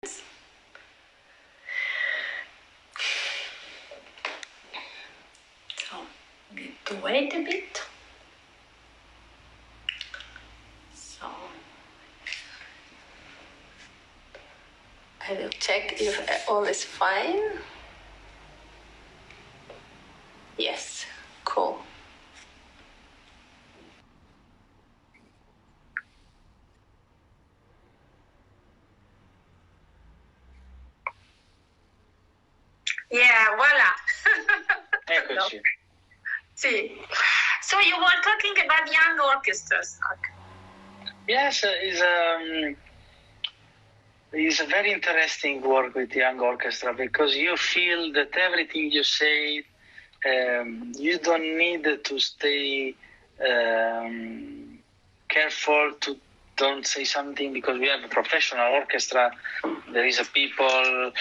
So, need to wait a bit. So, I will check if all is fine. Yes, cool. Yeah, voila. Eccoci. No. Sì. So you were talking about young orchestras. Yes, it's a very interesting work with young orchestra because you feel that everything you say, you don't need to stay careful to don't say something because we have a professional orchestra. There is a people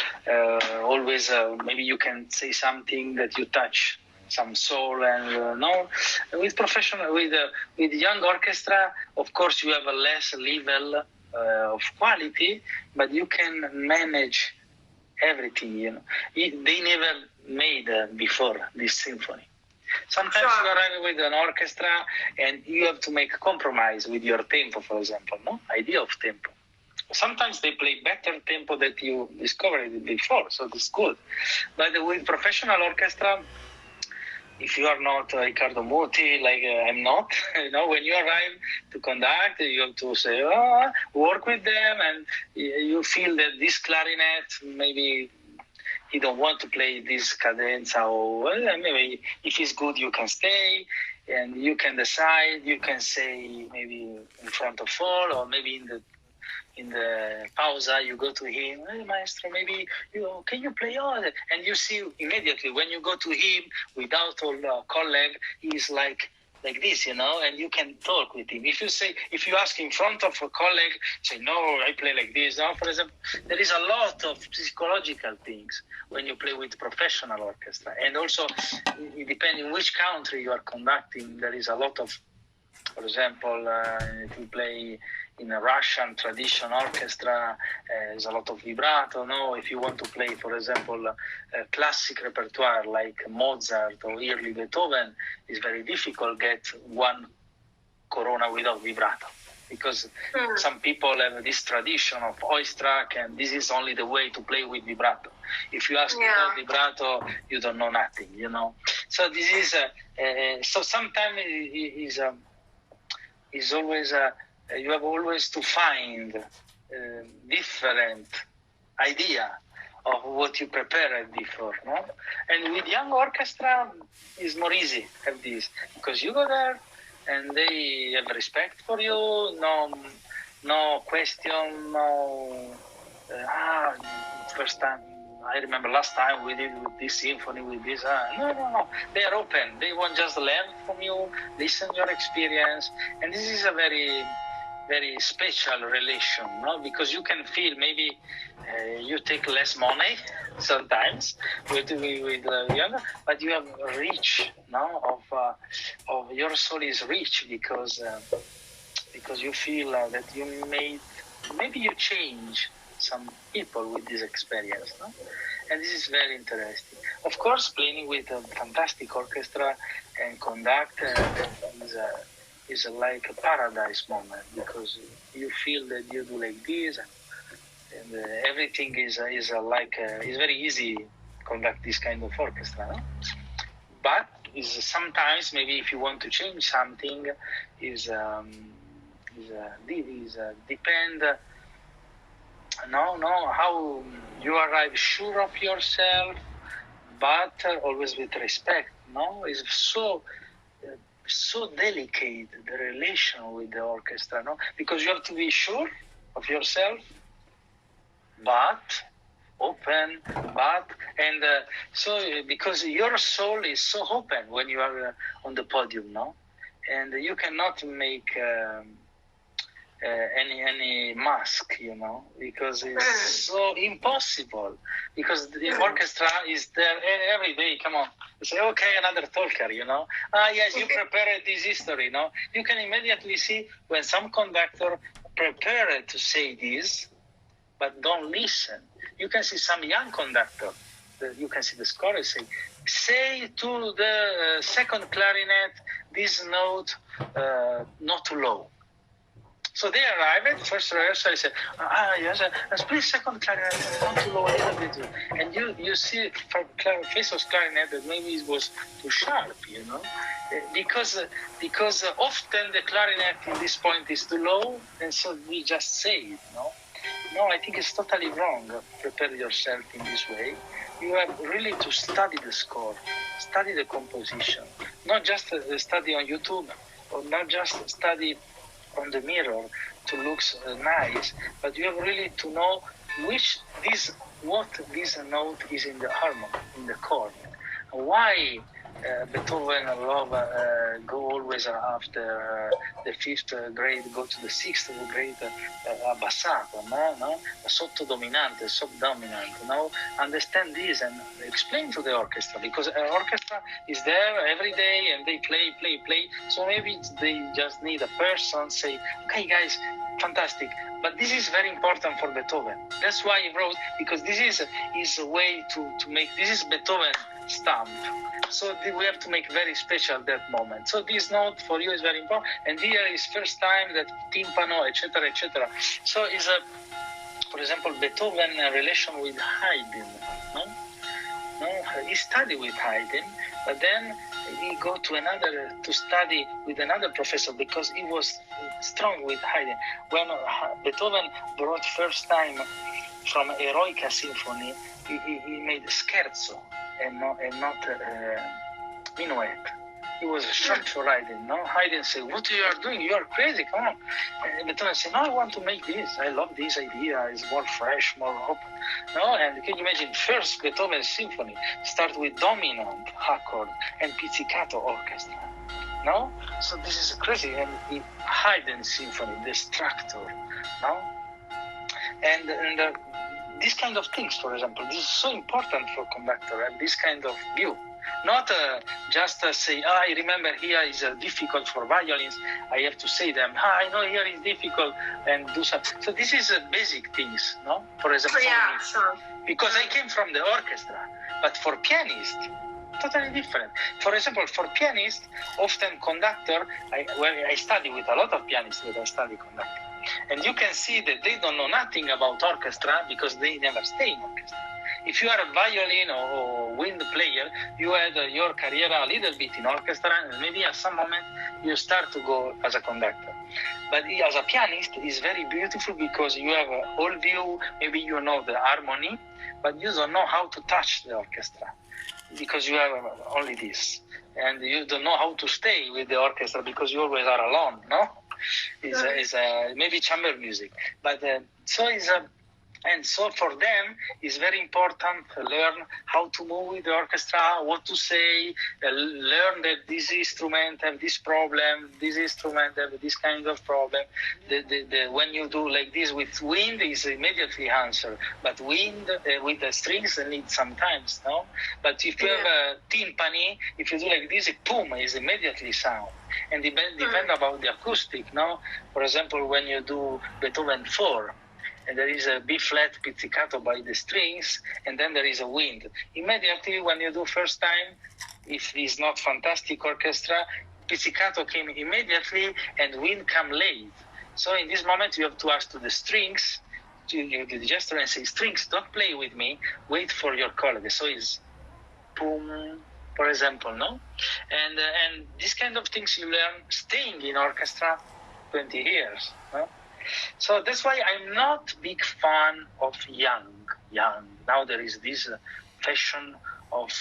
always. Maybe you can say something that you touch some soul and no. With professional, with young orchestra, of course you have a less level of quality, but you can manage everything. You know, they never made before this symphony. Sometimes you arrive with an orchestra and you have to make a compromise with your tempo, for example, no? Idea of tempo. Sometimes they play better tempo that you discovered before, so that's good. But with professional orchestra, if you are not Riccardo Muti, like I'm not, when you arrive to conduct, you have to say, work with them, and you feel that this clarinet maybe he don't want to play this cadenza, or maybe if it's good, you can stay, and you can decide. You can say maybe in front of all, or maybe in the pausa, you go to him, hey, maestro, maybe can you play all that? And you see immediately when you go to him without a colleague, he's like this, and you can talk with him. If you ask in front of a colleague, say, no, I play like this. No, for example, there is a lot of psychological things when you play with professional orchestra. And also, it depends in which country you are conducting. There is a lot of, for example, if you play in a Russian tradition orchestra, there's a lot of vibrato. No, if you want to play, for example, classic repertoire like Mozart or early Beethoven, it's very difficult to get one corona without vibrato, because some people have this tradition of Oistrakh, and this is only the way to play with vibrato. If you ask without vibrato, you don't know nothing, So this is so sometimes is always you have always to find different idea of what you prepared before, no? And with young orchestra, it's more easy have this, because you go there and they have respect for you, no question, no, first time, I remember last time we did with this symphony, with this, no. They are open. They want just learn from you, listen your experience. And this is a very, very special relation, no? Because you can feel maybe you take less money sometimes with younger, but you have rich, no? Of your soul is rich because you feel that you maybe you change some people with this experience, no? And this is very interesting. Of course, playing with a fantastic orchestra and conduct is like a paradise moment, because you feel that you do like this, and everything is it's very easy to conduct this kind of orchestra, no? But sometimes maybe if you want to change something, depend. How you arrive sure of yourself, but always with respect. No, it's so delicate, the relation with the orchestra. No, because you have to be sure of yourself, but open, so because your soul is so open when you are on the podium, no, and you cannot make. Any mask, because it's so impossible. Because the orchestra is there every day. Come on, you say, okay, another talker. Yes, you prepared this history. No, you can immediately see when some conductor prepared to say this, but don't listen. You can see some young conductor. You can see the score say to the second clarinet this note not too low. So they arrive at first rehearsal. I said, yes, please second clarinet, not too low, a little bit. And you see from face of clarinet that maybe it was too sharp, because often the clarinet in this point is too low, and so we just say it, No, I think it's totally wrong. Prepare yourself in this way. You have really to study the score, study the composition, not just study on YouTube, or not just study on the mirror to look nice, but you have really to know what this note is in the harmony, in the chord. Why Beethoven love go always after the fifth grade, go to the sixth grade abbassato, no? Sottodominante, subdominant, Understand this and explain to the orchestra, because an orchestra is there every day and they play. So maybe they just need a person say, okay guys, fantastic. But this is very important for Beethoven. That's why he wrote, because this is his way to make, this is Beethoven stamp. So we have to make very special that moment. So this note for you is very important. And here is first time that timpano, etc., etc. So is for example, Beethoven relation with Haydn. No, he studied with Haydn, but then he go to study with another professor because he was strong with Haydn. When Beethoven brought first time from Eroica Symphony, he made scherzo and not minuet. He was shocked for Haydn. Haydn said, "What you are doing? You are crazy! Come on!" And Beethoven said, "No, I want to make this. I love this idea. It's more fresh, more open." And can you imagine? First Beethoven symphony start with dominant accord and pizzicato orchestra. So this is crazy. And Haydn symphony, the structure. And these kind of things, for example, this is so important for conductor and this kind of view. Not just say, I remember here is difficult for violins. I have to say them. I know here is difficult and do something. So this is basic things, For example, sure. Because I came from the orchestra, but for pianist, totally different. For example, for pianist, often conductor. I study with a lot of pianists that I study conductor, and you can see that they don't know nothing about orchestra because they never stay in orchestra. If you are a violin or wind player, you had your career a little bit in orchestra, and maybe at some moment you start to go as a conductor. But as a pianist, it's very beautiful because you have a whole view. Maybe you know the harmony, but you don't know how to touch the orchestra because you have only this, and you don't know how to stay with the orchestra because you always are alone. It's maybe chamber music, but so is a. And so for them, it's very important to learn how to move with the orchestra, what to say, learn that this instrument have this problem, this instrument have this kind of problem. When you do like this with wind, is immediately answer. But wind with the strings need sometimes, But if you have a timpani, if you do like this, boom, is immediately sound. And depend about the acoustic, For example, when you do Beethoven 4, and there is a B flat pizzicato by the strings, and then there is a wind. Immediately, when you do first time, if it's not fantastic orchestra, pizzicato came immediately and wind come late. So in this moment, you have to ask to the strings, you do the gesture and say, strings, don't play with me, wait for your colleague. So it's boom, for example, And these kind of things you learn staying in orchestra 20 years, So that's why I'm not big fan of young. Now there is this fashion of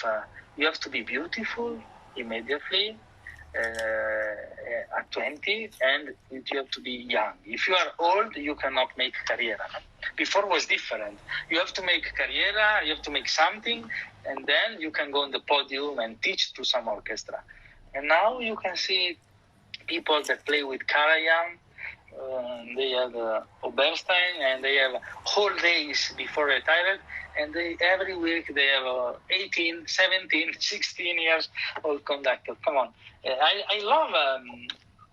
you have to be beautiful immediately at 20, and you have to be young. If you are old, you cannot make carriera. Before was different. You have to make carriera, you have to make something, and then you can go on the podium and teach to some orchestra. And now you can see people that play with Karajan. They have Oberstein, and they have whole days before retired, and every week they have 18, 17, 16 years old conductor. Come on. I love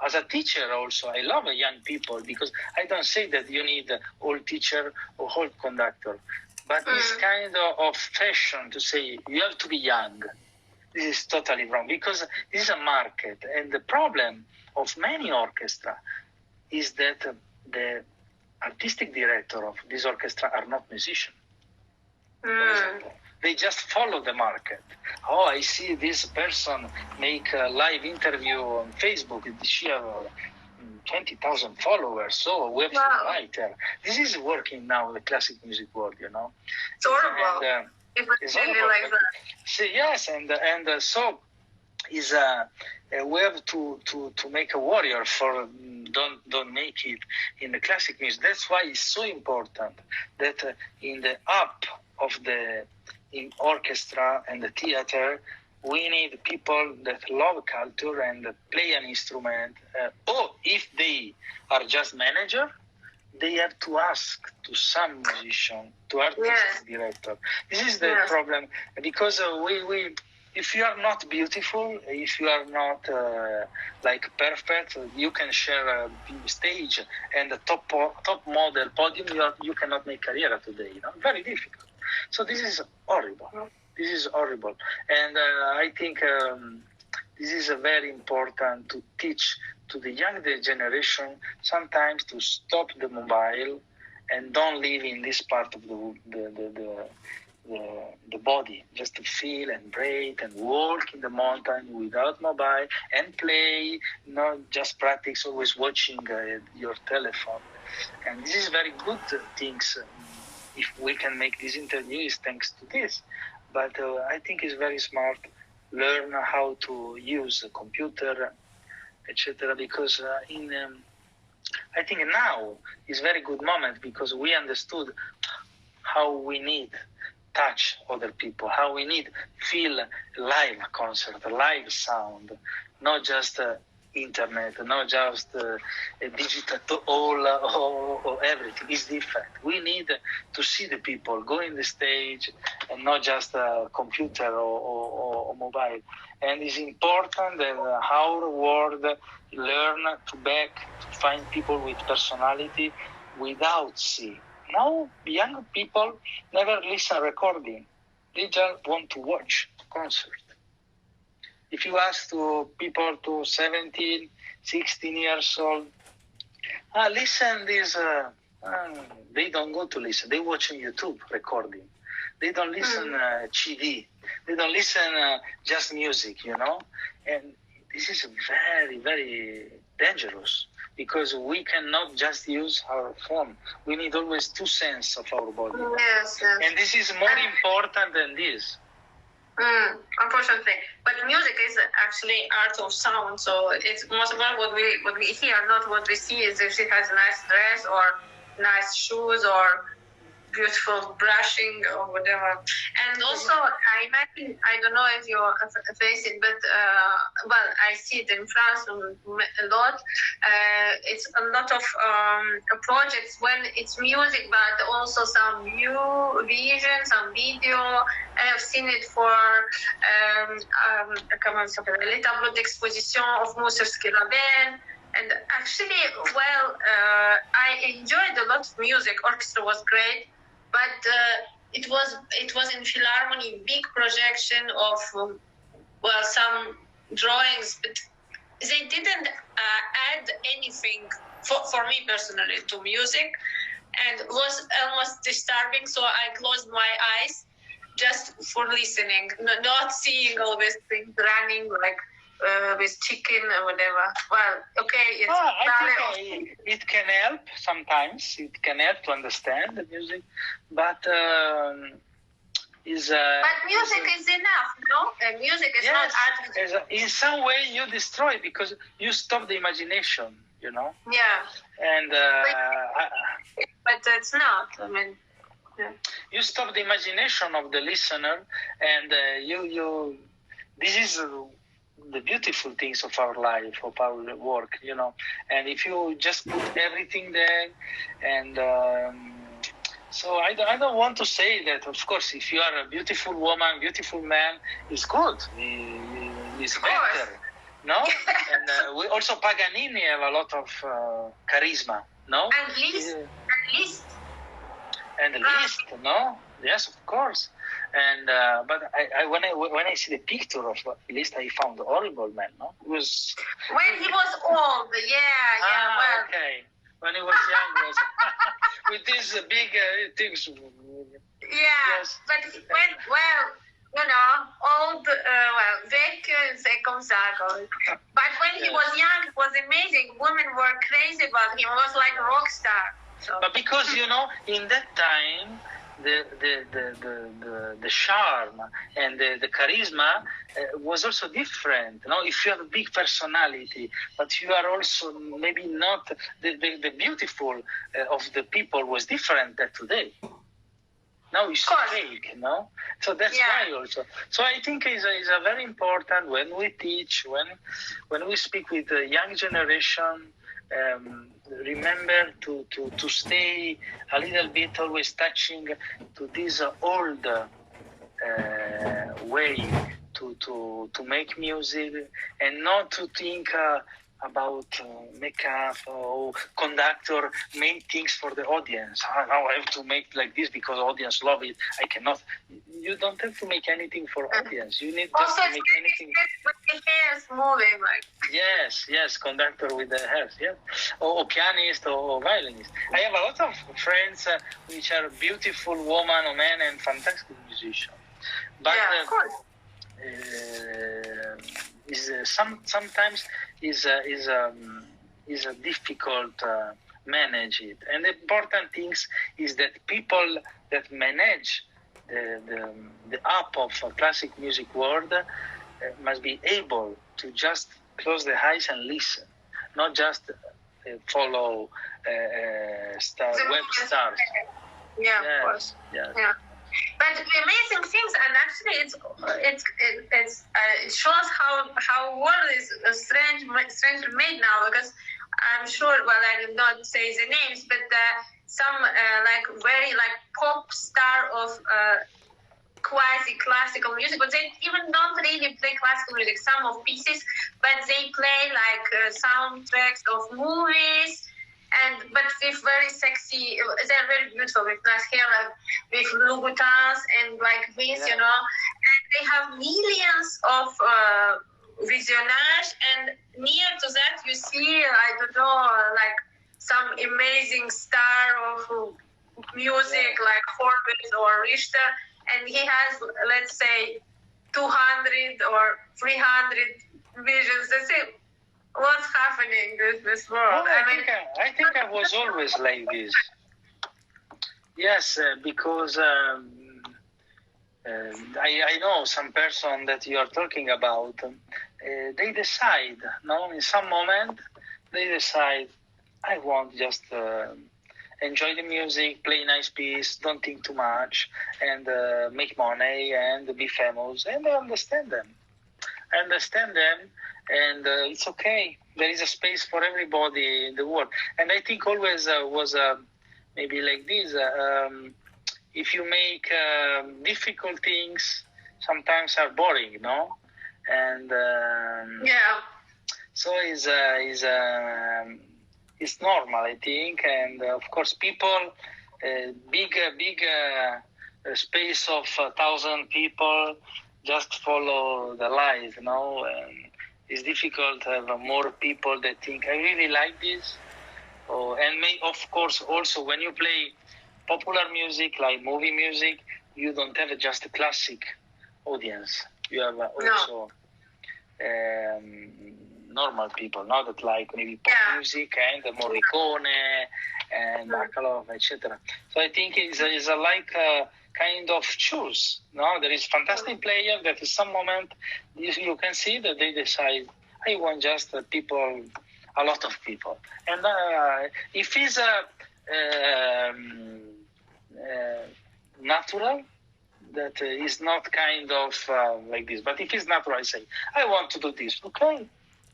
as a teacher also, I love young people, because I don't say that you need old teacher or old conductor, but it's kind of fashion to say you have to be young. This is totally wrong, because this is a market, and the problem of many orchestra is that the artistic director of this orchestra are not musicians. For example, they just follow the market. Oh, I see this person make a live interview on Facebook. She have 20,000 followers, so we have to invite her. This is working now in the classic music world, you know. It's horrible. And, it's really like that. So, yes, and so is we have to make a warrior for don't make it in the classic music. That's why it's so important that in the up of the in orchestra and the theater, we need people that love culture and play an instrument. Or if they are just manager, they have to ask to some musician, to artistic director. This is the problem, because we if you are not beautiful, if you are not like perfect, you can share a stage and a top model podium. You cannot make career today. You know, very difficult. So this is horrible. This is horrible, and I think this is very important to teach to the young generation sometimes to stop the mobile and don't live in this part of the body, just to feel and breathe and walk in the mountain without mobile and play, not just practice always watching your telephone. And this is very good things. If we can make this interview is thanks to this. But I think it's very smart learn how to use a computer, etc. Because I think now is very good moment, because we understood how we need touch other people, how we need feel live concert, live sound, not just internet, not just digital or everything. It's different. We need to see the people go in the stage and not just a computer or mobile. And it's important that our world learn to find people with personality without seeing. Now, young people never listen recording. They just want to watch concert. If you ask to people to 17, 16 years old, listen this, they don't go to listen. They watch on YouTube recording. They don't listen CD. They don't listen just music, you know. And this is very, very dangerous, because we cannot just use our phone. We need always two senses of our body. Yes. And this is more important than this. Unfortunately, but music is actually art of sound, so it's most of all what we hear, not what we see. Is if she has a nice dress or nice shoes or beautiful brushing or whatever. And also, I imagine, I don't know if you face it, but well, I see it in France a lot. It's a lot of projects when it's music, but also some new vision, some video. I have seen it for comment ça s'appelle, les tableaux d'exposition of Moussorgsky Raven. And actually, well, I enjoyed a lot of music. Orchestra was great, but it was in Philharmony, big projection of well, some drawings, but they didn't add anything for me personally to music, and it was almost disturbing. So I closed my eyes just for listening, not seeing all these things running like with chicken or whatever. Well, okay, it's I think it can help sometimes. It can help to understand the music, but but music is enough, no? And music is not art. In some way, you destroy it because you stop the imagination. You know. Yeah. And but it's not. I mean. Yeah. You stop the imagination of the listener, and you. This is the beautiful things of our life, of our work, you know. And if you just put everything there, and so I don't want to say that. Of course, if you are a beautiful woman, beautiful man, it's good. It's better. no? And we also Paganini have a lot of charisma, no? And Liszt. And Liszt, no? Yes, of course. And but when I see the picture of Liszt, I found horrible, man. No, it was when he was old. Yeah. Well. Okay. When he was young, was with these big things. Yeah, Yes. but when, well, old, vecchio, c'est comme ça. But when he was young, it was amazing. Women were crazy about him. He was like a rock star. So. But because, in that time, the charm and the charisma was also different. If you have a big personality, but you are also maybe not the beautiful of the people was different than today. Now it's fake, So that's why also. So I think is a very important when we teach, when we speak with the young generation. Remember to stay a little bit always touching to this old way to make music and not to think about makeup or conductor main things for the audience. Now I have to make like this because audience love it. I cannot. You don't have to make anything for audience. You need just to make anything. With the hairs moving, like. Yes, conductor with the hairs, or pianist or violinist. I have a lot of friends which are beautiful woman or man and fantastic musicians. But of course. Sometimes is a difficult manage it. And the important things is that people that manage the up of classic music world must be able to just close the eyes and listen, not just follow web stars. Yeah, of course. Yes. Yeah. But the amazing things, and actually, it shows how world is strangely made now. Because I'm sure, well, I did not say the names, but some very pop star of quasi-classical music, but they even don't really play classical music. Some of pieces, but they play soundtracks of movies. But with very sexy, they're very beautiful with nice hair, with Louboutins and like this, and they have millions of visionnages, and near to that you see, some amazing star of music like Horowitz or Richter, and he has, let's say, 200 or 300 visions. That's it. What's happening in this world? Well, I think I was always like this. Yes, because I know some person that you are talking about. They decide, in some moment, they decide, I want just enjoy the music, play nice piece, don't think too much, and make money and be famous. And I understand them. And it's okay. There is a space for everybody in the world. And I think always was maybe like this. If you make difficult things, sometimes are boring, And so it's normal, I think. And of course, people, big space of 1,000 people, just follow the light, And it's difficult to have more people that think, I really like this. And of course, also when you play popular music, like movie music, you don't have just a classic audience. You have also normal people, that like maybe pop music and Morricone and Bacalov, etc. So I think it's a kind of choose. There is fantastic player that in some moment you can see that they decide, I want just people, a lot of people. And if it's natural, that is not kind of like this. But if it's natural, I say, I want to do this. Okay,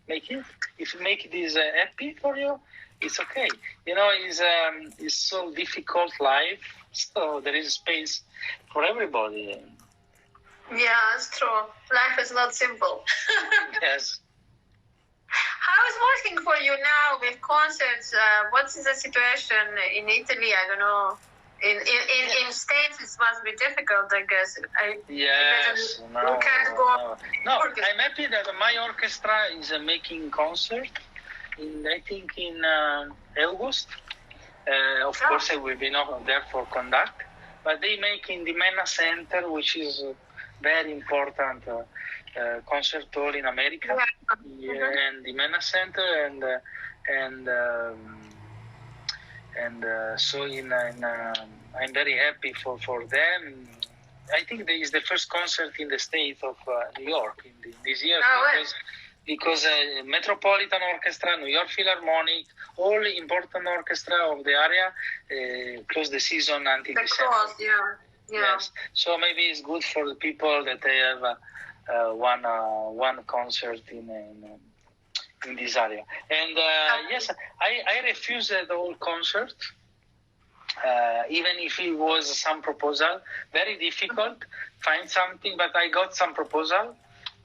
make it. If you make this happy for you, it's okay. It's so difficult life. So there is space for everybody. Yeah, it's true. Life is not simple. Yes. How is working for you now with concerts? What is the situation in Italy? I don't know. In States, it must be difficult, I guess. Yes, you can't go. No, I'm happy that my orchestra is making concert. I think in August. Of course, I will be not there for conduct, but they make in the Mena Center, which is a very important concert hall in America. Yeah, and the Mena Center, so I'm very happy for them. I think there is the first concert in the state of New York in this year because Metropolitan Orchestra, New York Philharmonic, all important orchestra of the area close the season until December. Yes. So maybe it's good for the people that they have one concert in this area. And yes, I refused the whole concert. Even if it was some proposal, very difficult, find something, but I got some proposal,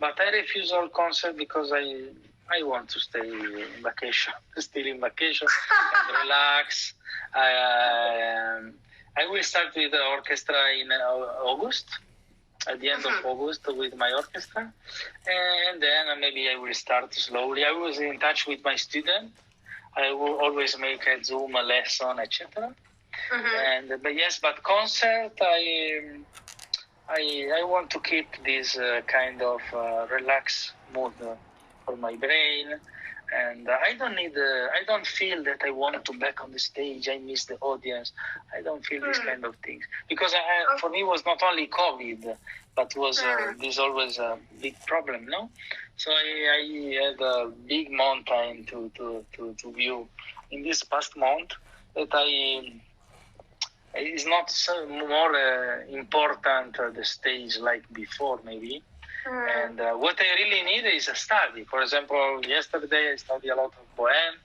but I refused all concert because I want to stay in vacation, still in vacation, and relax. I will start with the orchestra in August, at the end of August with my orchestra, and then maybe I will start slowly. I was in touch with my student. I will always make a Zoom lesson, etc. But concert, I want to keep this kind of relaxed mood for my brain, and I don't feel that I want to back on the stage. I miss the audience. I don't feel this kind of things because for me it was not only COVID, but was this always a big problem, no? So I had a big mountain to view in this past month that it's not so more important the stage like before maybe. And what I really need is a study. For example, yesterday I studied a lot of Bohème,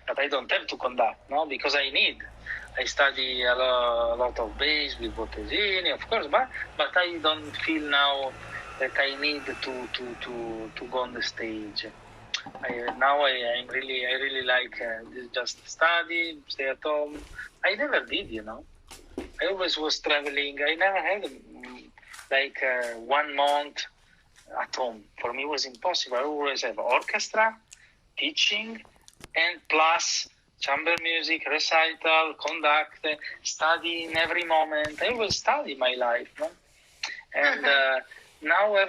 but I don't have to conduct, no, because I study a lot of bass with Bottesini, of course, but I don't feel now that I need to go on the stage. I really like just study, stay at home. I never did, I always was traveling. I never had 1 month at home. For me, it was impossible. I always have orchestra, teaching, and plus chamber music, recital, conduct, study in every moment. I always study my life, no? And now I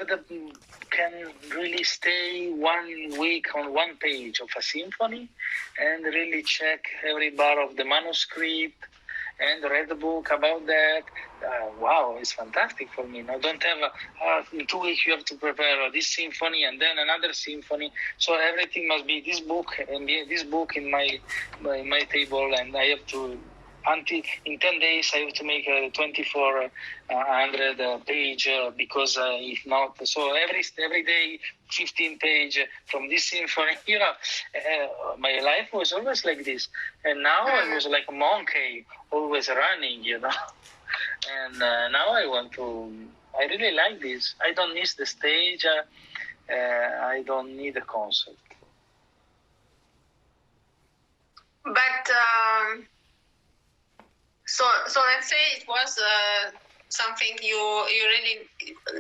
can really stay 1 week on one page of a symphony and really check every bar of the manuscript and read the book about that. Wow, it's fantastic for me. Now don't have in 2 weeks you have to prepare this symphony and then another symphony. So everything must be this book and this book in my table, and I have to in 10 days I have to make a 2400 page because if not, so every day 15 page from this symphony. My life was always like this, and now I was like a monkey, always running, and now I really like this. I don't miss the stage. I don't need a concert. But so let's say it was something you really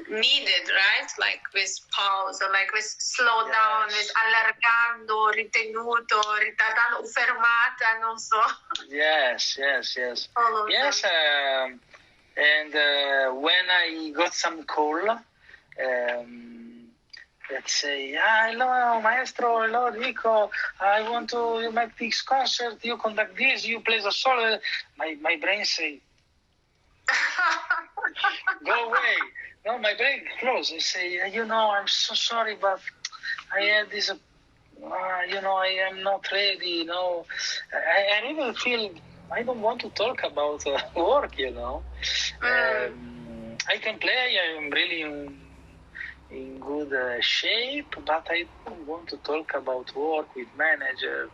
needed, right? Like with pause, or like with slow down, with allargando, ritenuto, ritardando, fermata, non so. Yes. Yes, and when I got some call, let's say, hello, maestro, hello, Enrico, I want to make this concert, you conduct this, you play the solo. My brain say, go away. No, my brain closed. I say, I'm so sorry, but I had this, I am not ready, I even feel I don't want to talk about work, I can play, I am really in good shape, but I don't want to talk about work with manager.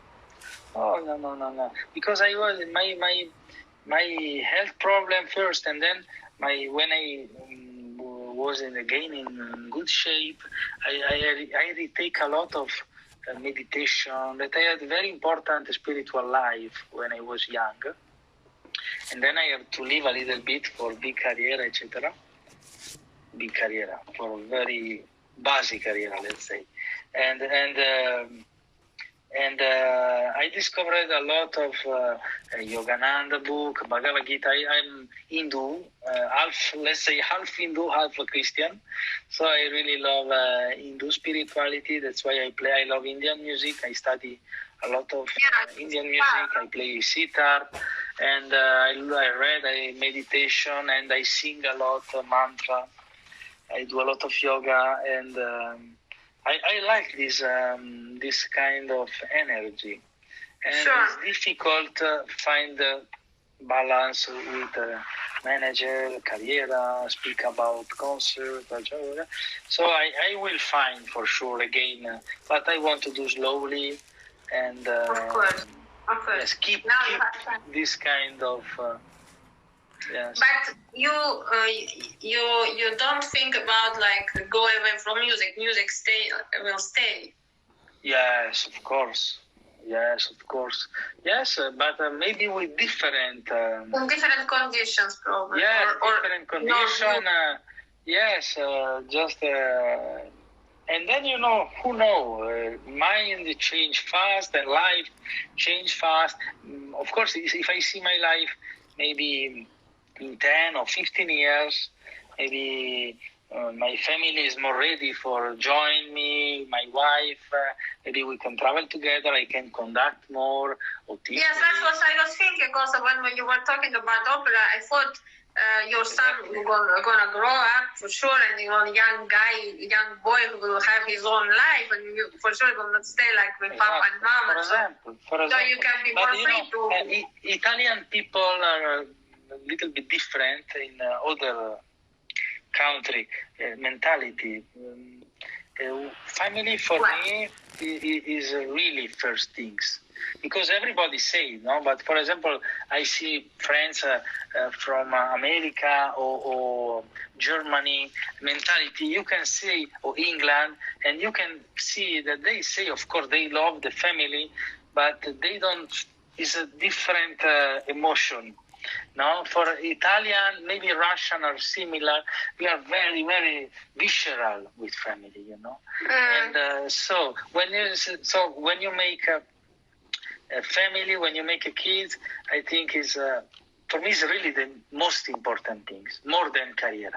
Oh, no. Because I was my health problem first, and then when I was again in good shape, I retake a lot of meditation, that I had very important spiritual life when I was young. And then I have to live a little bit for big career, etc. Big career, for very basic career, let's say. And I discovered a lot of Yogananda book, Bhagavad Gita. I'm Hindu, half Hindu, half Christian. So I really love Hindu spirituality. That's why I love Indian music. I study a lot of Indian music. I play sitar, and I read meditation, and I sing a lot mantra. I do a lot of yoga, and I like this kind of energy, and it's difficult to find balance with manager, carriera, speak about concert, so I will find for sure again, but I want to do slowly, and of course. Yes, keep this kind of. Yes. But you don't think about like go away from music. Music will stay. Yes, of course. Yes, of course. Yes, but maybe with different. In different conditions, probably. Yeah, or different condition. Yes, just. And then who knows? Mind change fast, and life change fast. Of course, if I see my life, maybe in 10 or 15 years, maybe my family is more ready for join me, my wife, maybe we can travel together, I can conduct more. Or teach yes, that's what I was thinking also when you were talking about opera. I thought your son gonna grow up for sure, and young boy who will have his own life, and you for sure will not stay like with Papa and Mama. For example. So you can be more free to. Italian people are a little bit different in other country mentality. Family for me is really first things, because everybody say no. But for example, I see friends from America or Germany mentality. You can see or England, and you can see that they say, of course, they love the family, but they don't. It's a different emotion. No, for Italian, maybe Russian are similar. We are very, very visceral with family, And so when you make a family, when you make a kid, I think is for me is really the most important things, more than career.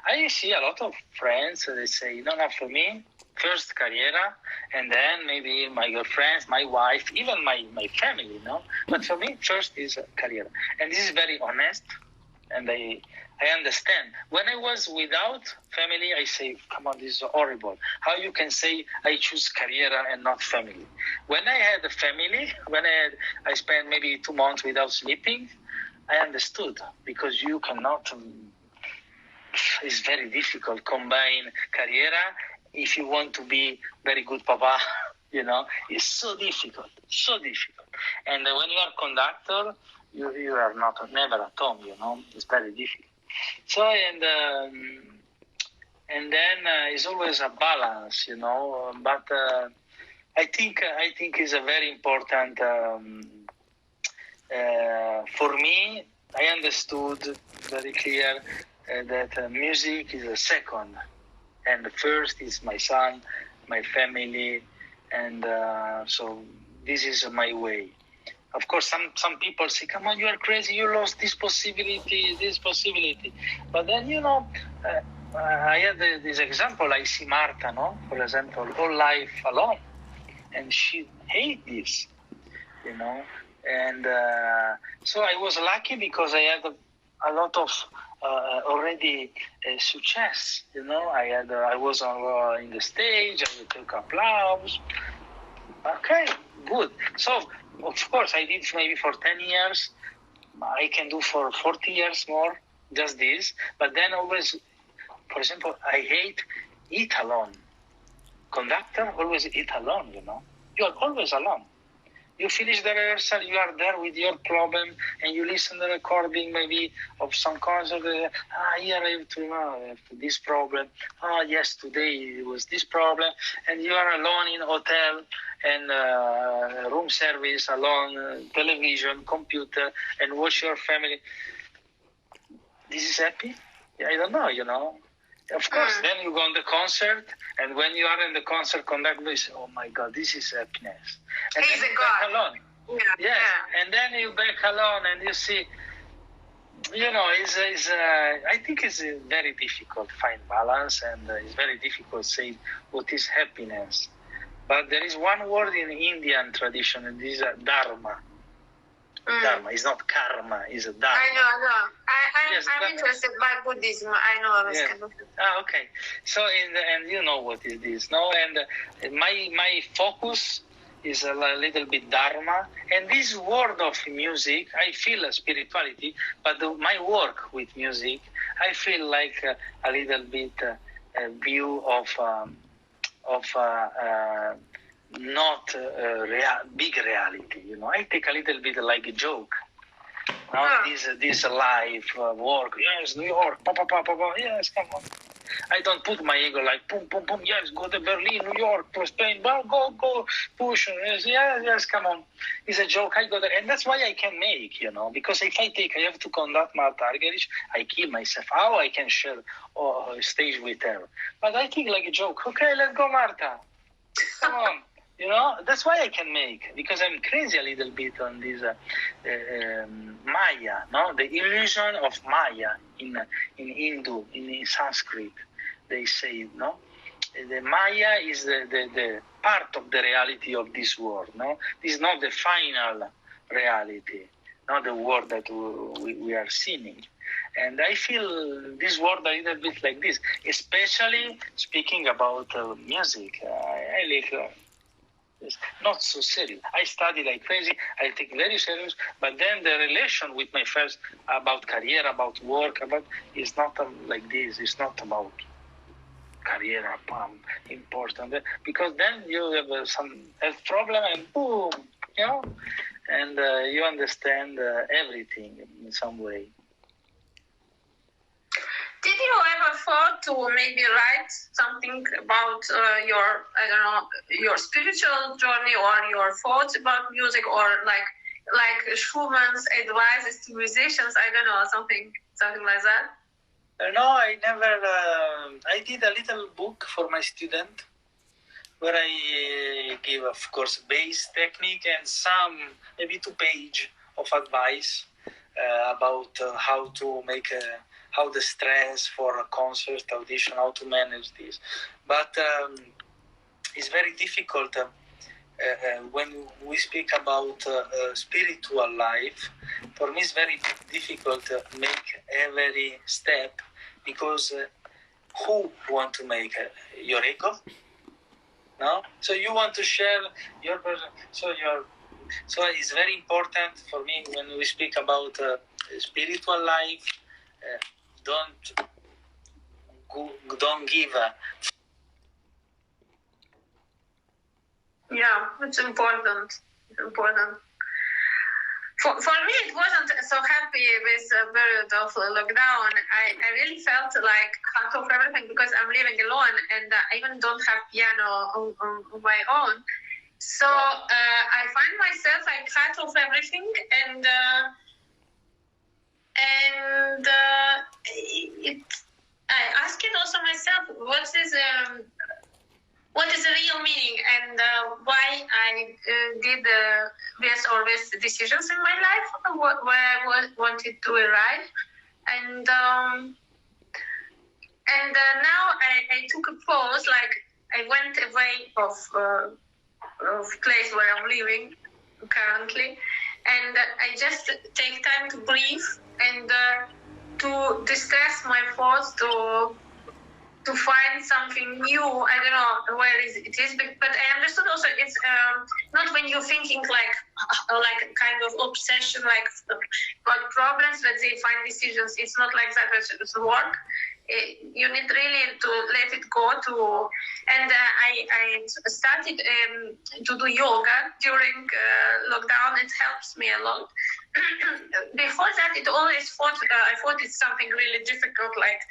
I see a lot of friends. They say, no, for me. First carriera, and then maybe my girlfriends, my wife, even my family, But for me, first is career. And this is very honest, and I understand. When I was without family, I say, come on, this is horrible. How you can say I choose careera and not family? When I had a family, I spent maybe 2 months without sleeping, I understood, because you cannot, it's very difficult combine careera. If you want to be very good papa, it's so difficult. And when you are conductor, you are never at home, it's very difficult. So, and then it's always a balance, but I think it's a very important, for me, I understood very clear that music is a second. And the first is my son, my family, and so this is my way. Of course, some people say, come on, you are crazy, you lost this possibility. But then, I had this example, I see Marta, for example, all life alone. And she hates this, And so I was lucky because I had a lot of already success, I was in the stage, I took applause. Okay, good. So, of course, I did maybe for 10 years. I can do for 40 years more, just this. But then always, for example, I hate eat alone. Conductor always eat alone, You are always alone. You finish the rehearsal, you are there with your problem, and you listen to the recording maybe of some concert. Here I have this problem. Yes, today it was this problem, and you are alone in hotel and room service, alone, television, computer, and watch your family. This is happy? I don't know, Of course, then you go on the concert, and when you are in the concert, conductor is, oh my God, this is happiness. And He's then a you back god. alone. Yeah. Yes, Yeah. and then you back alone, and you see, I think it's very difficult to find balance, and it's very difficult to say what is happiness. But there is one word in Indian tradition, and this is dharma. Dharma is not karma, it's a dharma. I know. Yes, I'm interested by Buddhism. I know this kind of thing. Okay. So and you know what is this, no? And my focus is a little bit dharma, and this word of music, I feel a spirituality, but my work with music, I feel like a little bit a view of not big reality. I take a little bit like a joke. This life, work, yes, New York, yes, come on. I don't put my ego like, boom, boom, boom, yes, go to Berlin, New York, to Spain, go, push, yes, come on. It's a joke, I go there, and that's why I can make, because if I have to conduct Marta Argerich, I kill myself. How I can share stage with her? But I think like a joke, okay, let's go, Marta. Come on. That's why I can make, because I'm crazy a little bit on this Maya, the illusion of Maya in Hindu, in Sanskrit, they say, the Maya is the part of the reality of this world, This is not the final reality, not the world that we are seeing. And I feel this world a little bit like this, especially speaking about music. I like... It's not so serious. I study like crazy. I take very serious. But then the relation with my friends about career, about work, is not like this. It's not about career important, because then you have some health problem and boom, and you understand everything in some way. Did you ever thought to maybe write something about your spiritual journey, or your thoughts about music, or like Schumann's advices to musicians? I don't know, something like that. No, I never. I did a little book for my student, where I give, of course, bass technique and some maybe 2 pages of advice about how to make how the stress for a concert, audition, how to manage this. But it's very difficult when we speak about spiritual life. For me, it's very difficult to make every step, because who want to make your ego? No? So you want to share your person. So it's very important for me when we speak about spiritual life. Don't give Yeah, it's important. It's important. For me, it wasn't so happy with the period of lockdown. I really felt like cut off everything, because I'm living alone and I even don't have piano on my own. So I find myself, I cut off everything, and I asking also myself, what is the real meaning, and why I did this or this decisions in my life, where I wanted to arrive, and now I took a pause, like I went away of place where I'm living currently, and I just take time to breathe and to distress my thoughts, to find something new. I don't know where it is, but I understood also it's not when you're thinking like kind of obsession, like got problems, let's say, find decisions. It's not like that. It's work. You need really to let it go. And I started to do yoga during lockdown. It helps me a lot. Before that, it always I thought it's something really difficult, like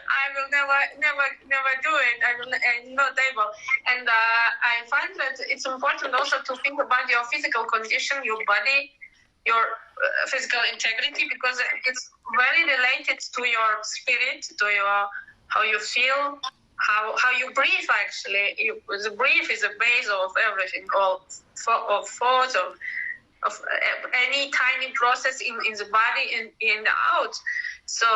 I will never do it. I'm not able. And I find that it's important also to think about your physical condition, your body, your physical integrity, because it's very related to your spirit, to your how you feel, how you breathe. Actually, the breath is the base of everything, of thoughts, of any tiny process in the body and in the out. So,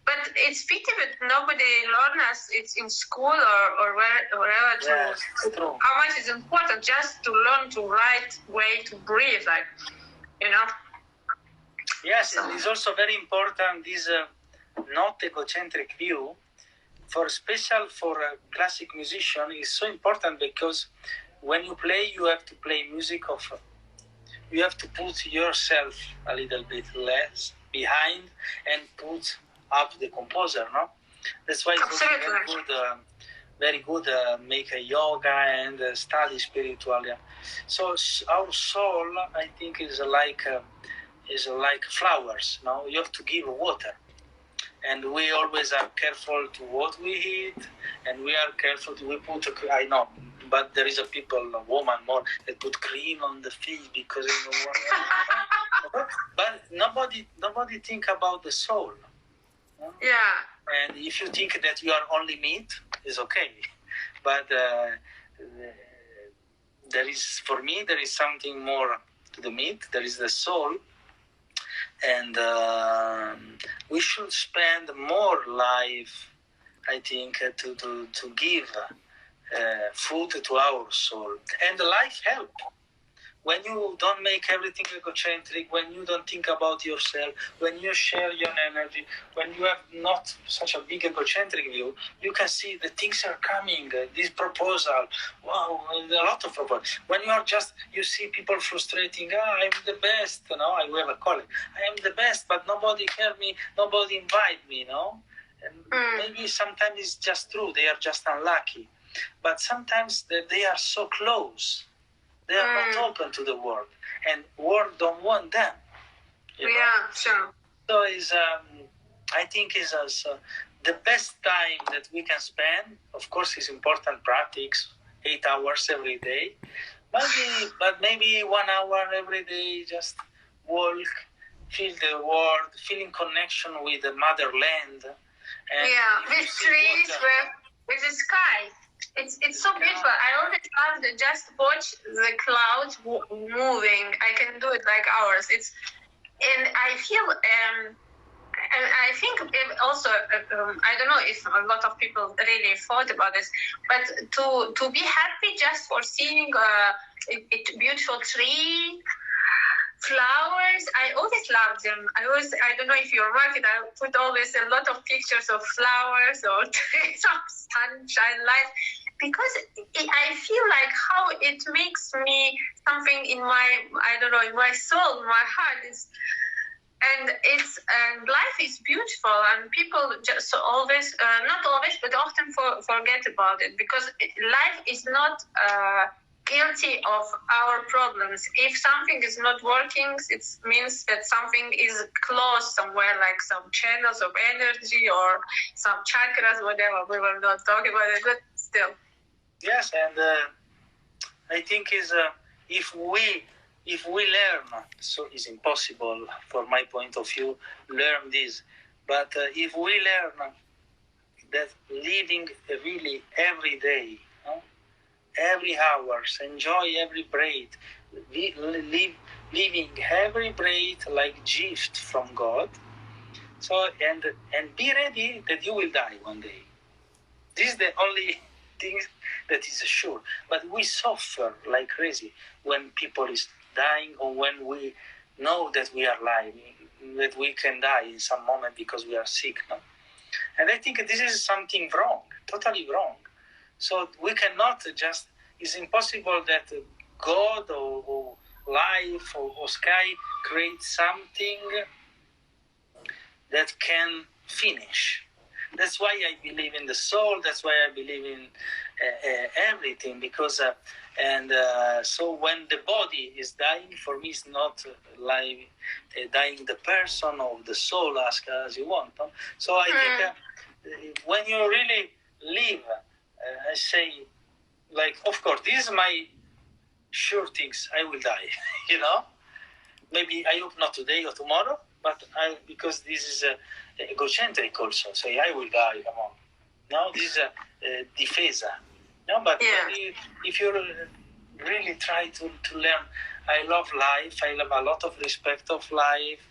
but it's pity that nobody learns us. It's in school or wherever how much is important just to learn the right way to breathe, like, you know. Yes, so. It's also very important this not egocentric view. For special for a classic musician is so important because when you play, you have to play music of. You have to put yourself a little bit less behind and put up the composer, no? That's why it's very good make a yoga and study spiritual. Yeah. So our soul, I think, is like flowers. No, you have to give water, and we always are careful to what we eat, and we are careful to we put. I know. But there is a woman more that put cream on the fish because but nobody think about the soul. No? Yeah. And if you think that you are only meat, it's okay. But there is something more to the meat. There is the soul, and we should spend more life, I think, to give. Food to our soul, and life help when you don't make everything egocentric, when you don't think about yourself, when you share your energy, when you have not such a big egocentric view, you can see the things are coming, this proposal, wow, a lot of proposals. When you are you see people frustrating, I'm the best, I have a colleague, I am the best, but nobody heard me, nobody invite me, and maybe sometimes it's just true, they are just unlucky. But sometimes they are so close. They are not open to the world. And world don't want them. Yeah, sure. So I think is the best time that we can spend, of course, is important practice, 8 hours every day. But maybe 1 hour every day, just walk, feel the world, feeling connection with the motherland. And with trees, with the sky. It's so beautiful. I always love to just watch the clouds moving. I can do it like hours. And I feel and I think also I don't know if a lot of people really thought about this, but to be happy just for seeing a beautiful tree. Flowers, I always loved them. I don't know if you're market, I put always a lot of pictures of flowers or trees of sunshine, light, because I feel like how it makes me something in my, in my soul, my heart is, and life is beautiful, and people just always, not always, but often forget about it, because life is not guilty of our problems. If something is not working, it means that something is closed somewhere, like some channels of energy or some chakras, whatever. We will not talk about it, but still. Yes, and I think if we learn, so it's impossible from my point of view, learn this. But if we learn that living really every day, every hour, enjoy every breath, living every breath like gift from God. So and be ready that you will die one day. This is the only thing that is sure. But we suffer like crazy when people is dying, or when we know that we are lying, that we can die in some moment because we are sick. No? And I think this is something wrong, totally wrong. So we cannot just, it's impossible that God or life or sky create something that can finish. That's why I believe in the soul. That's why I believe in everything. Because so when the body is dying, for me, it's not like dying the person or the soul, ask as you want. No? So I think when you really live, I say, like, of course, this is my sure things. I will die. You know, maybe I hope not today or tomorrow, but because this is egocentric also. Say I will die. Come on. No, this is a difesa. No, but if you really try to learn, I love life. I have a lot of respect of life,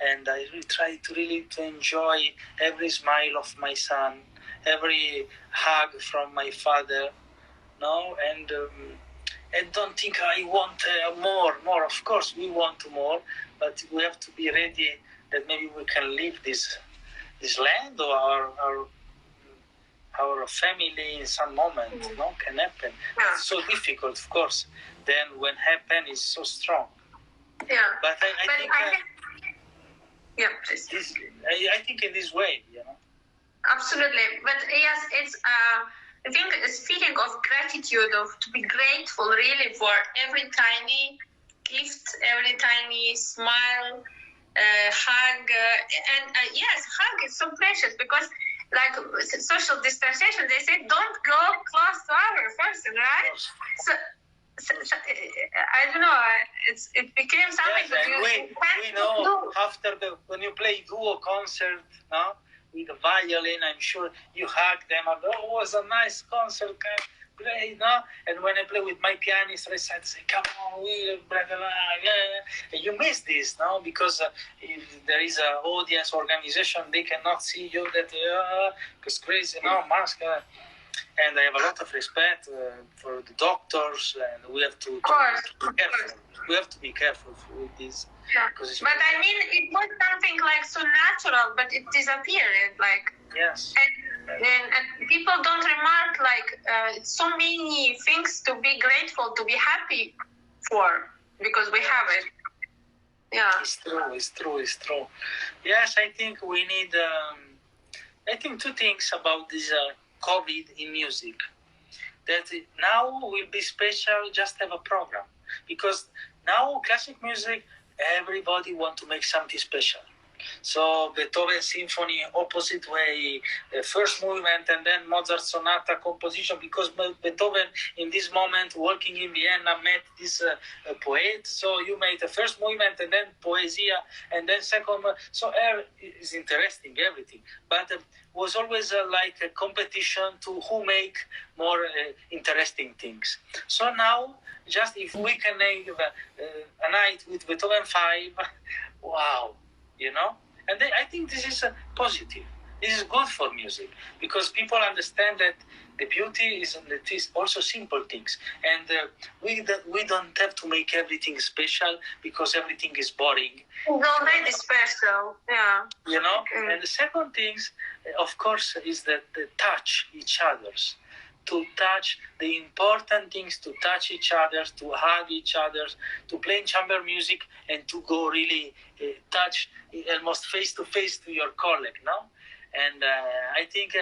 and I really try to enjoy every smile of my son, every hug from my father. No, and I don't think I want more. Of course, we want more, but we have to be ready that maybe we can leave this land or our family in some moment. No, can happen. It's so difficult, of course. Then when happen, it's so strong. Yeah. But I think. Yeah, please. I think in this way, you know. Absolutely, but yes, it's. I think this feeling of gratitude, to be grateful really for every tiny gift, every tiny smile, hug, and yes, hug is so precious because, like social distanciation, they say don't go close to other person, right? So I don't know. It became something that we know after when you play duo concert, no. With the violin, I'm sure you hug them. Oh, it was a nice concert. Play, no? And when I play with my pianist, I say, "Come on, you miss this, no? Because if there is an audience organization, they cannot see you. That because crazy, no mask." And I have a lot of respect for the doctors, and we have to be careful. We have to be careful with this. Yeah. But I mean, it was something like so natural, but it disappeared. Like yes. And people don't remark like so many things to be grateful, to be happy for, because we have it. Yeah. It's true. Yes, I think we need. I think two things about this COVID in music. That now will be special. Just have a program, because now classic music, everybody want to make something special. So Beethoven symphony, opposite way, first movement, and then Mozart sonata composition, because Beethoven in this moment working in Vienna met this poet. So you made the first movement and then poesia, and then second. So is interesting everything, but was always like a competition to who make more interesting things. So now, just if we can have a night with Beethoven 5, wow. You know, and I think this is positive. This is good for music because people understand that the beauty is also simple things, and we don't have to make everything special because everything is boring. It's already special, yeah. You know, and the second thing, of course, is that they touch each other's. To touch the important things, to touch each other, to hug each other, to play in chamber music, and to go really touch almost face to face to your colleague, no? And I think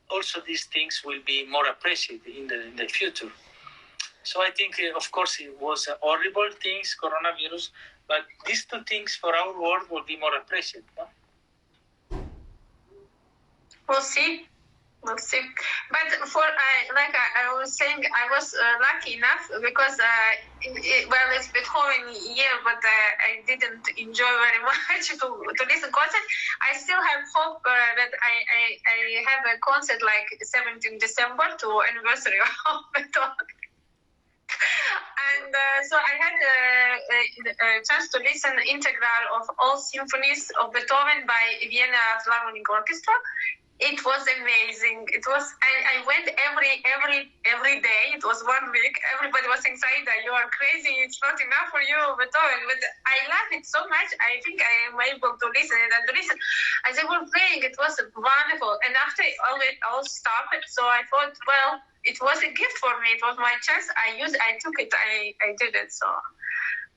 also these things will be more appreciated in the future. So I think, of course, it was horrible things, coronavirus, but these two things for our world will be more appreciated, no? We'll see. But I was saying, I was lucky enough because it's Beethoven year, but I didn't enjoy very much to listen concert. I still have hope that I have a concert like 17th December to anniversary of Beethoven. And so I had a chance to listen integral of all symphonies of Beethoven by Vienna Philharmonic Orchestra. It was amazing. It was. I went every day. It was 1 week. Everybody was saying, "Saida, you are crazy. It's not enough for you, Beethoven." But I love it so much. I think I am able to listen and listen. As they were playing, it was wonderful. And after all stopped, so I thought, well, it was a gift for me. It was my chance. I took it. I did it. So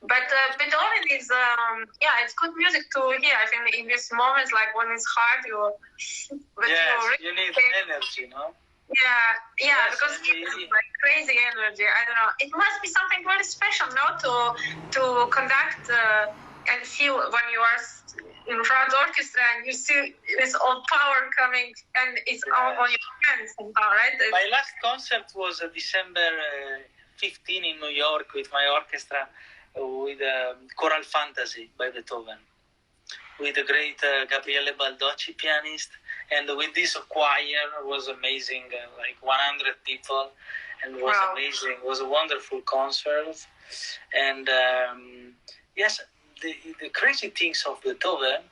But Beethoven is, it's good music to hear. I think in these moments, like when it's hard, you need energy, no? Yeah, Yes, because it's like crazy energy. I don't know. It must be something very special, no, to conduct and feel when you are in front of the orchestra and you see this all power coming and it's all on your hands somehow, right? My last concert was December 15 in New York with my orchestra with Choral Fantasy by Beethoven, with the great Gabriele Baldocci, pianist, and with this choir. Was amazing, like 100 people, and was amazing. It was a wonderful concert. And yes, the crazy things of Beethoven,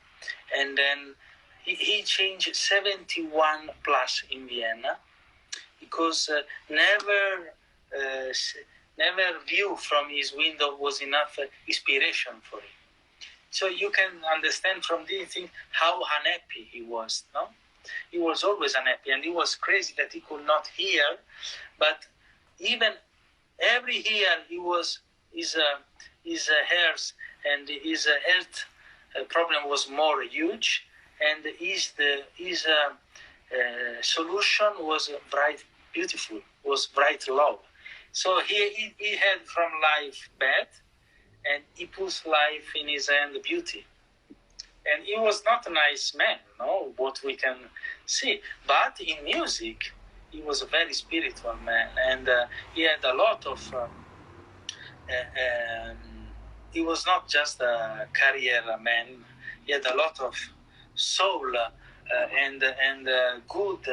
and then he changed 71 plus in Vienna, because never view from his window was enough inspiration for him. So you can understand from this thing how unhappy he was, no? He was always unhappy, and it was crazy that he could not hear. But even every year his hairs and his health problem was more huge, and his solution was beautiful, was bright love. So he had from life bad, and he puts life in his hand beauty. And he was not a nice man, no, what we can see. But in music, he was a very spiritual man, and he had a lot of. He was not just a career man. He had a lot of soul and good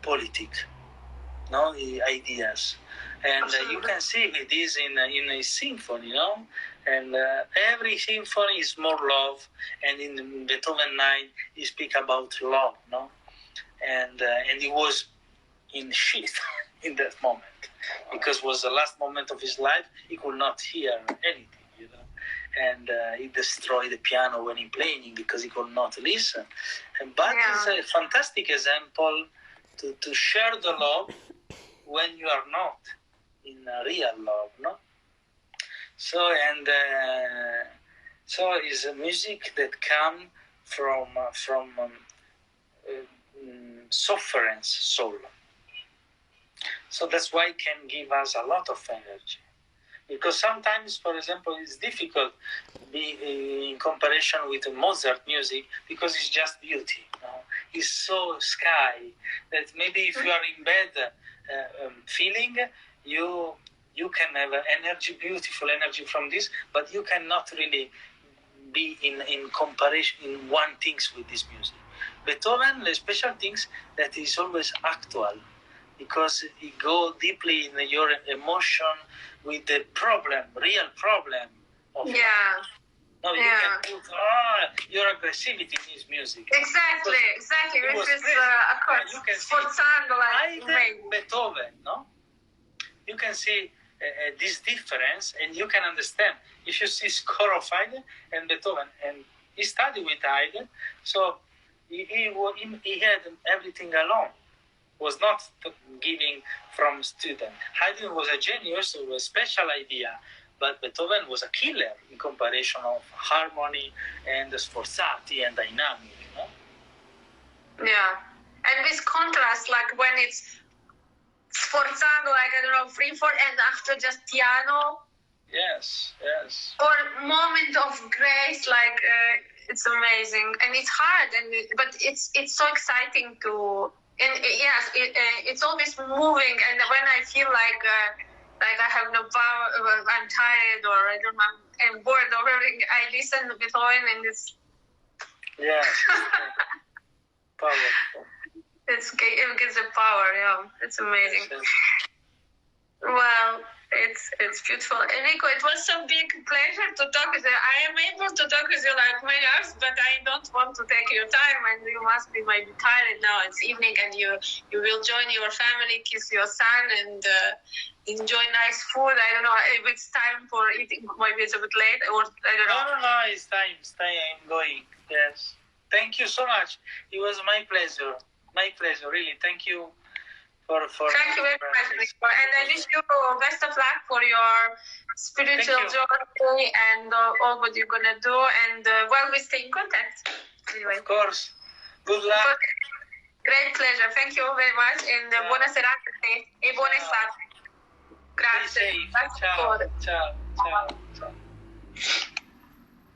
politic, no, ideas. And you can see this in a symphony, no? And every symphony is more love, and in Beethoven 9, he speak about love, no? And he was in shit in that moment, because it was the last moment of his life. He could not hear anything, you know. And he destroyed the piano when he playing because he could not listen. But it's a fantastic example to share the love when you are not in real love, no? So so is a music that come from sufferance soul. So that's why it can give us a lot of energy. Because sometimes, for example, it's difficult in comparison with Mozart music, because it's just beauty. You know? It's so sky that maybe if you are in bed feeling, you can have energy, beautiful energy from this, but you cannot really be in comparison in one things with this music. Beethoven, the special things that is always actual, because it go deeply in your emotion with the problem, real problem of life. No, you can put your aggressivity in his music. Exactly. This is you can see Beethoven, no? You can see this difference, and you can understand. If you see score of Haydn and Beethoven, and he studied with Haydn, so he had everything alone. Was not giving from student. Haydn was a genius, it was a special idea, but Beethoven was a killer in comparison of harmony and sforzati and dynamic, you know? Yeah, and this contrast, like when it's sforzato, like, I don't know, 3/4, and after just piano. Yes. Or moment of grace, like it's amazing, and it's hard, but it's so exciting to. And it's always moving, and when I feel like I have no power, I'm tired, or I don't know, I'm bored or everything, I listen to Beethoven, and it's powerful. It gives a power, it's amazing. Well, it's beautiful. Enrico, it was so big pleasure to talk with you. I am able to talk with you like many hours, but I don't want to take your time, and you must be maybe tired now. It's evening, and you will join your family, kiss your son, and enjoy nice food. I don't know if it's time for eating. Maybe it's a bit late, or I don't know. No, it's time. I'm going. Yes. Thank you so much. It was my pleasure. My pleasure, really. Thank you Thank you very much, Enrico. And I wish you best of luck for your spiritual journey and all what you're going to do. And we stay in contact. Anyway. Of course. Good luck. Great pleasure. Thank you very much. And buona serata e buona estate. Grazie. Ciao. Ciao. Ciao.